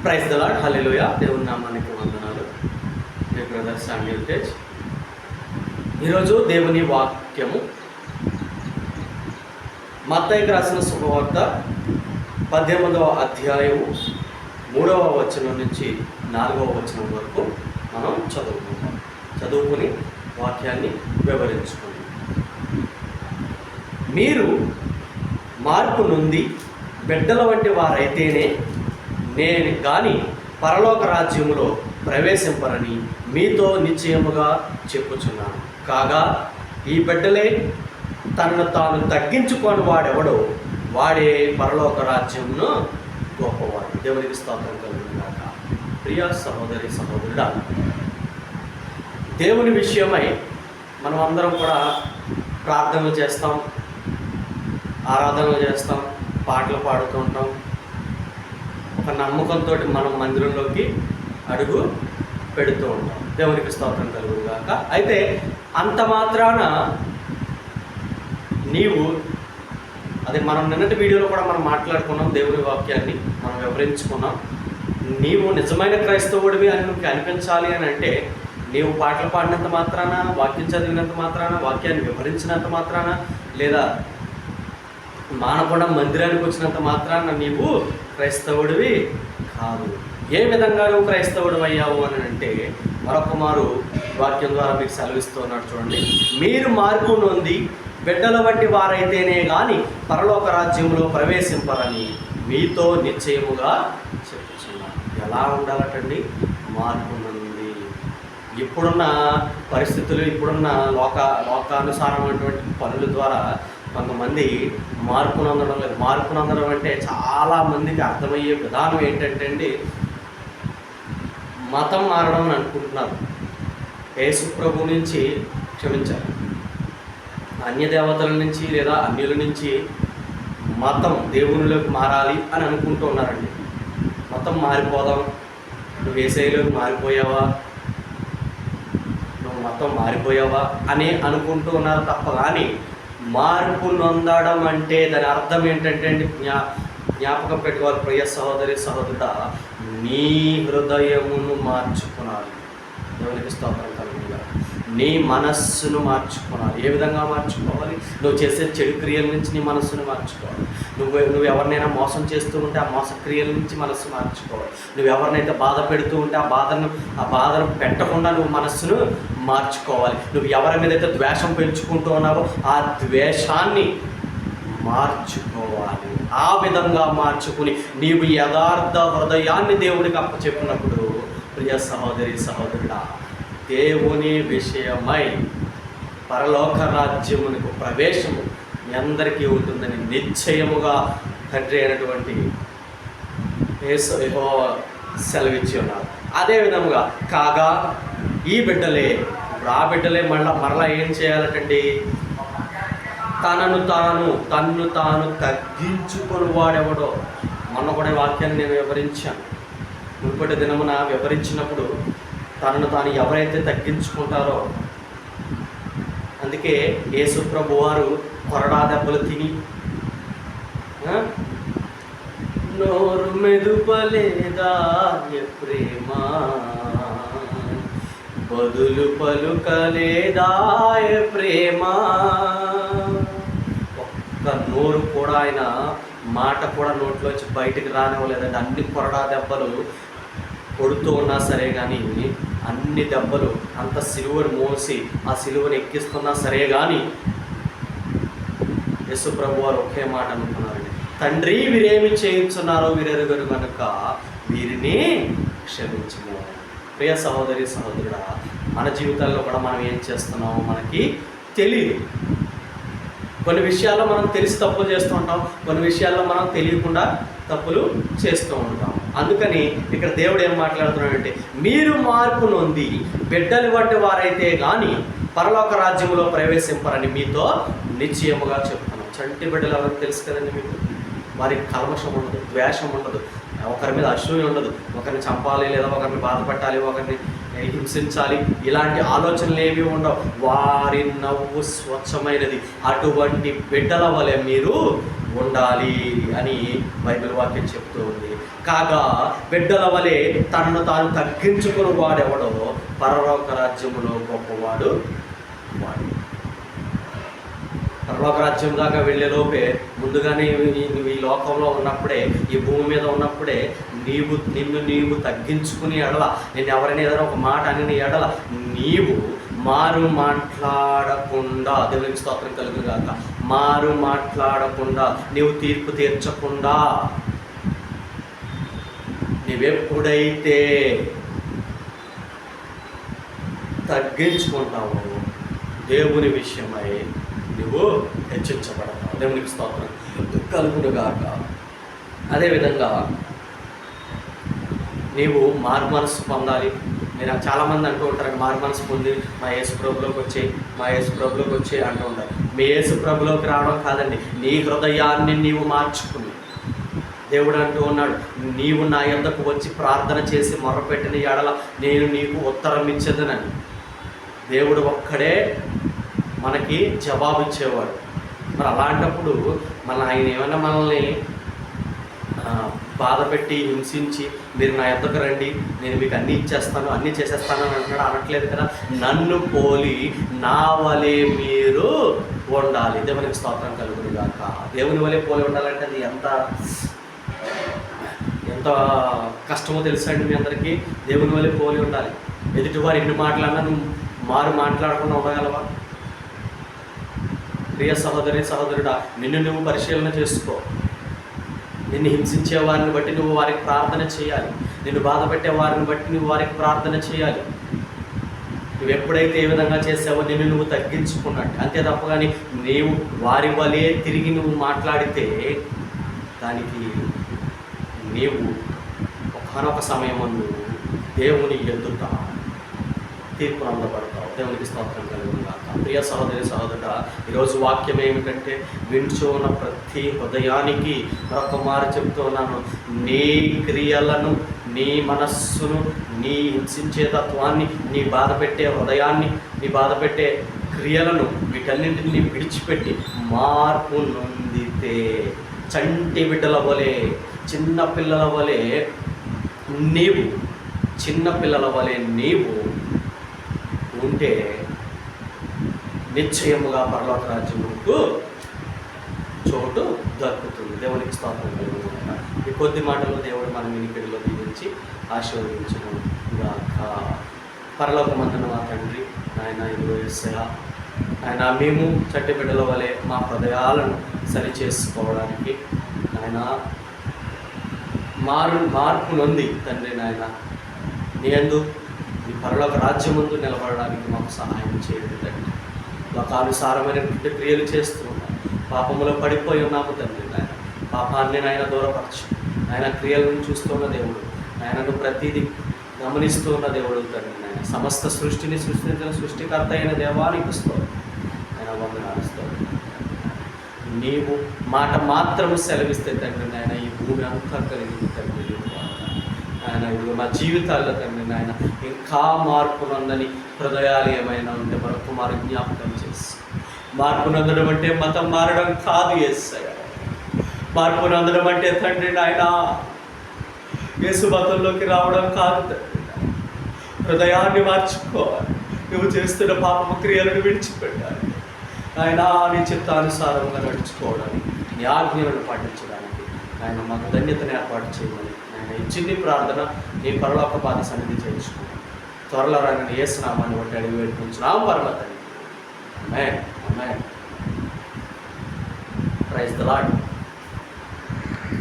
Praise the lord, హల్లెలూయా. దేవుని నామానికి వందనాలు. మీ బ్రదర్ శామ్యూల్ తేజ్. ఈరోజు దేవుని వాక్యము మత్తయికి రాసిన శుభవార్త 18వ అధ్యాయము 3వ వచనం నుంచి 4వ వచనం వరకు మనం చదువుకుని వాక్యాన్ని వివరించుకుందాం. మీరు మార్పు నుండి బిడ్డల వంటి వారైతేనే నేను కానీ పరలోక రాజ్యములో ప్రవేశింపరని మీతో నిశ్చయముగా చెప్పుచున్నాను. కాగా ఈ బిడ్డలే తనను తాను తగ్గించుకొని వాడెవడో వాడే పరలోక రాజ్యమును గొప్పవాడు. దేవునికి స్తోత్రం కలుగునుగాక. ప్రియ సహోదరి సహోదరుడా, దేవుని విషయమై మనం అందరం కూడా ప్రార్థనలు చేస్తాం, ఆరాధనలు చేస్తాం, పాటలు పాడుతూ ఉంటాం. ఒక నమ్మకంతో మనం మందిరంలోకి అడుగు పెడుతూ ఉంటాం. దేవునికి స్తోత్రం కలుగునుగాక. అయితే అంత మాత్రాన నీవు అది మనం నిన్నటి వీడియోలో కూడా మనం మాట్లాడుకున్నాం, దేవుని వాక్యాన్ని మనం వివరించుకున్నాం. నీవు నిజమైన క్రైస్తవుడివి అని నీకు అనిపించాలి అని అంటే నీవు పాటలు పాడినంత మాత్రాన, వాక్యం చదివినంత మాత్రాన, వాక్యాన్ని వివరించినంత మాత్రాన, లేదా మానకుండా మందిరానికి వచ్చినంత మాత్రాన నీవు క్రైస్తవుడివి కాదు. ఏ విధంగా నువ్వు క్రైస్తవుడు అయ్యావు అని అంటే మరొక మారు వాక్యం ద్వారా మీకు సెలవిస్తూ ఉన్నాడు. చూడండి, మీరు మార్పు నొంది బిడ్డల వంటి వారైతేనే కానీ పరలోక రాజ్యంలో ప్రవేశింపరని మీతో నిశ్చయముగా చెప్పుచున్నాను. ఎలా ఉండాలటండి? మార్పు నొంది. ఇప్పుడున్న పరిస్థితులు, ఇప్పుడున్న లోకానుసారమైనటువంటి పనుల ద్వారా కొంతమంది మార్పు నొందడం లేదు. మార్పు నొందడం అంటే చాలామందికి అర్థమయ్యే విధానం ఏంటంటే అండి, మతం మారడం అని అనుకుంటున్నారు. యేసు ప్రభు నుంచి క్షమించాలి, అన్య దేవతల నుంచి లేదా అన్యుల నుంచి మతం దేవునిలోకి మారాలి అని అనుకుంటూ ఉన్నారండి. మతం మారిపోదాం, నువ్వు యేసయ్యలోకి మారిపోయావా, నువ్వు మతం మారిపోయావా అని అనుకుంటూ ఉన్నారు తప్ప కానీ మార్పు నొందడం అంటే దాని అర్థం ఏంటంటే అండి, జ్ఞాపకం పెట్టుకోవాలి ప్రియ సహోదరి సహోదరుడా, నీ హృదయమును మార్చుకోవాలి. దేవునికి స్తోత్రం కలుగునుగాక. నీ మనస్సును మార్చుకోవాలి. ఏ విధంగా మార్చుకోవాలి? నువ్వు చేసే చెడు క్రియల నుంచి నీ మనస్సును మార్చుకోవాలి. నువ్వు ఎవరినైనా మోసం చేస్తూ ఉంటే ఆ మోస క్రియల నుంచి మనస్సు మార్చుకోవాలి. నువ్వు ఎవరినైతే బాధ పెడుతూ ఉంటే ఆ బాధను పెట్టకుండా నువ్వు మనస్సును మార్చుకోవాలి. నువ్వు ఎవరి మీద అయితే ద్వేషం పెంచుకుంటూ ఉన్నావో ఆ ద్వేషాన్ని మార్చుకోవాలి. ఆ విధంగా మార్చుకుని నీవు యథార్థ హృదయాన్ని దేవుడికి అప్పచెప్పినప్పుడు ప్రియ సహోదరి సహోదరుడా, దేవుని విషయమై పరలోక రాజ్యమునకు ప్రవేశము మీ అందరికీ ఉంటుందని నిశ్చయముగా తండ్రి అయినటువంటి యెహోవా సెలవిచ్చి ఉన్నారు. అదేవిధముగా కాగా ఈ బిడ్డలే, ఇప్పుడు ఆ బిడ్డలే మరలా ఏం చేయాలటండి? తన్ను తాను తగ్గించుకొని వాడెవడో. మొన్న కూడా వాక్యాన్ని నేను వివరించాను. మునుపటి దినమున వివరించినప్పుడు తనను తాను ఎవరైతే తగ్గించుకుంటారో, అందుకే యేసు ప్రభు వారు కొరడా దెబ్బలు తిని నోరు మెదుపలేదా ప్రేమ, బదులు పలుకలేదా ప్రేమ, ఒక్క నోరు కూడా ఆయన మాట కూడా నోట్లోంచి బయటికి రానివ్వలేదండి. అన్ని కొరడా దెబ్బలు కొడుతూ ఉన్నా సరే కానీ, అన్ని దెబ్బలు అంత సిలువను మోసి ఆ సిలువను ఎక్కిస్తున్నా సరే కానీ యేసు ప్రభు వారు ఒకే మాట అనుకున్నారండి, తండ్రి వీరేమి చేయించున్నారో వీరెరుగరు కనుక వీరిని క్షమించుము. ప్రియ సహోదరి సహోదరుడా, మన జీవితాల్లో కూడా మనం ఏం చేస్తున్నామో మనకి తెలియదు. కొన్ని విషయాల్లో మనం తెలిసి తప్పులు చేస్తూ ఉంటాం, కొన్ని విషయాల్లో మనం తెలియకుండా తప్పులు చేస్తూ ఉంటాం. అందుకని ఇక్కడ దేవుడు ఏం మాట్లాడుతున్నాడంటే, మీరు మార్పు నొంది బిడ్డలు వంటి వారైతే కానీ పరలోక రాజ్యంలో ప్రవేశింపరని మీతో నిశ్చయముగా చెప్తున్నాం. చంటి బిడ్డలు ఎవరికి తెలుసు కదండి మీకు. వారికి కల్మషం ఉండదు, ద్వేషం ఉండదు, ఒకరి మీద అసూయ ఉండదు, ఒకరిని చంపాలి లేదా ఒకరిని బాధపెట్టాలి, ఒకరిని హింసించాలి, ఇలాంటి ఆలోచనలు ఏవి ఉండవు. వారి నవ్వు స్వచ్ఛమైనది. అటువంటి బిడ్డల వలె మీరు ఉండాలి అని బైబిల్ వాక్యం చెప్తూ ఉంది. కాగా బిడ్డల వలె తనను తాను తగ్గించుకుని వాడెవడో పరలోక రాజ్యములో గొప్పవాడు వాడు. పరలోక రాజ్యం దాకా వెళ్ళే లోపే ముందుగానే ఈ లోకంలో ఉన్నప్పుడే, ఈ భూమి మీద ఉన్నప్పుడే నిన్ను తగ్గించుకుని ఎడల, నేను ఎవరైనా ఏదైనా ఒక మాట అని ఎడల నీవు మారు మాట్లాడకుండా, దేవునికి స్తోత్రం కలుగును గాక, మారు మాట్లాడకుండా, నీవు తీర్పు తీర్చకుండా, నీవెప్పుడైతే తగ్గించుకుంటావో దేవుని విషయమై నువ్వు హెచ్చించబడతావు. దేవునికి స్తోత్రం కలుగును గాక. అదేవిధంగా నీవు మారు మనసు పొందాలి. నేను చాలామంది అంటూ ఉంటారు, మారు మనసు పొంది మా యేసు ప్రభులోకి వచ్చి అంటూ ఉంటారు. మీ యేసు ప్రభులోకి రావడం కాదండి, నీ హృదయాన్ని నీవు మార్చుకుని, దేవుడు అంటూ ఉన్నాడు, నీవు నా యొద్దకు వచ్చి ప్రార్థన చేసి మొర్రపెట్టిన ఎడల నేను నీకు ఉత్తరం ఇచ్చేదనని. దేవుడు ఒక్కడే మనకి జవాబు ఇచ్చేవాడు. మరి అలాంటప్పుడు ఆయన ఏమైనా మనల్ని బాధ పెట్టి హింసించి మీరు నా యొద్దకు రండి, నేను మీకు అన్నీ ఇచ్చేస్తాను, అన్నీ చేసేస్తాను అని అంటున్నాడు, అనట్లేదు కదా. నన్ను పోలి నా వలె మీరు ఉండాలి. దేవునికి స్తోత్రం కలుగును గాక. దేవుని వలె పోలి ఉండాలంటే అది ఎంత కష్టమో తెలుసా అండి మీ అందరికీ. దేవుని వలె పోలి ఉండాలి. ఎదుటివారు ఎన్ని మాట్లాడినా నువ్వు మారు మాట్లాడకుండా ఉండగలవా? ప్రియ సహోదరి సహోదరుడా, నిన్ను నువ్వు పరిశీలన చేసుకో. నిన్ను హింసించే వారిని బట్టి నువ్వు వారికి ప్రార్థన చేయాలి. నిన్ను బాధ పెట్టే వారిని బట్టి నువ్వు వారికి ప్రార్థన చేయాలి. నువ్వు ఎప్పుడైతే ఏ విధంగా చేసావో నిన్ను నువ్వు తగ్గించుకున్నట్టు, అంతే తప్ప కానీ నీవు వారి వలే తిరిగి నువ్వు మాట్లాడితే దానికి నీవు ఒకనొక సమయమందు దేవుని ఎదుట తీర్పు అందబడతావు. దేవునికి స్తోత్రం కలుగును గాక. ప్రియ సహోదరి సహోదరుడా, ఈరోజు వాక్యం ఏమిటంటే, వింటూన్న ప్రతి హృదయానికి మరొక మారు చెప్తూ ఉన్నాను, నీ క్రియలను, నీ మనస్సును, నీ హింసించే తత్వాన్ని, నీ బాధ పెట్టే హృదయాన్ని, నీ బాధ పెట్టే క్రియలను, వీటన్నింటినీ విడిచిపెట్టి మార్పు నొందితే, చంటి బిడ్డల వలె, చిన్నపిల్లల వలె నీవు ఉంటే నిశ్చయముగా పరలోక రాజ్యముకు చోటు దక్కుతుంది. దేవునికి స్తోత్రం కలుగును గాక. ఈ కొద్ది మాటలు దేవుడు మన వినికిడిలో దీవించి ఆశీర్వదించును గాక. పరలోకమందున మా తండ్రి, నాయన ఇదిగో యేసయ్యా, ఆయన మేము చట్టి బిడ్డల వలె మా హృదయాలను సరి చేసుకోవడానికి నాయన మార్పు నొంది తండ్రి, నాయన నీ యందు ఈ పరలోక రాజ్యం ముందు నిలబడడానికి మాకు సహాయం చేయండి తండ్రి. లోకానుసారమైనటువంటి క్రియలు చేస్తూ ఉన్నాం, పాపములో పడిపోయి ఉన్నాము తండ్రి. నాయన పాపాన్ని నాయన దూరపరచు. ఆయన క్రియలను చూస్తున్న దేవుడు, ఆయనను ప్రతిదీ గమనిస్తూ ఉన్న దేవుడు తండ్రి. నాయన సమస్త సృష్టిని సృష్టించిన సృష్టికర్త అయిన దేవానికి స్తోత్రం. ఆయన వందనాలు స్తోత్రం. నీవు మాట మాత్రము సెలవిస్తే తండ్రి నాయన ఈ భూమి అంతా కలిగింది తండ్రి. ఆయన ఇదిగో మా జీవితాల్లో తండ్రి నాయన ఇంకా మార్పు నందని హృదయాలు ఏమైనా ఉంటే మరొక మారు జ్ఞాపకం చేసి, మార్పు నందడం అంటే మతం మారడం కాదు యేసయ్య. మార్పు నందడం అంటే తండ్రి నాయన యేసు మతంలోకి రావడం కాదు తండ్రి. హృదయాన్ని మార్చుకోవాలి. నువ్వు చేస్తున్న పాపము క్రియలను విడిచిపెట్టాలి ఆయన. నీ చిత్తానుసారంగా నడుచుకోవడానికి, నీ ఆజ్ఞలను పాటించడానికి ఆయన మాకు ధన్యతను ఏర్పాటు చేయమని ఆయన ఈ చిన్ని ప్రార్థన నీ పరలోక పాద సన్నిధి చేయించుకున్నాను. త్వరలో రాని యేసు నామాన్ని బట్టి అడిగి పెట్టుకుంటున్నాం పరమ తండ్రి. Amen. Amen. Praise the lord.